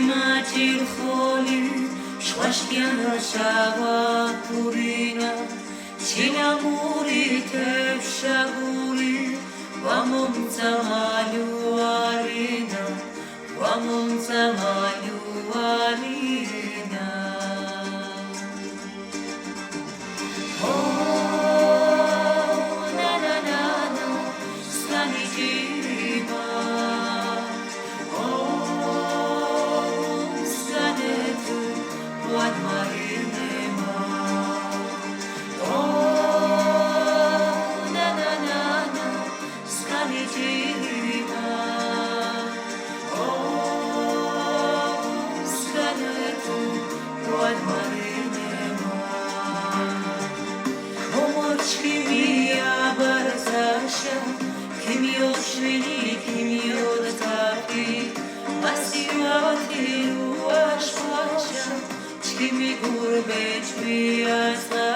Matil kholi shvashtiana shava purina Chilamuri tepshavuri Vamum zamaluarina Vamum zamaluarina Oh na na na na Slani jima What marinema Oh na na na na Skali jirima Oh skaletu What marinema Momochki mia barzasha Kimio shvili kimio datapi Masivati uashvasha Kimi gurbet mi asla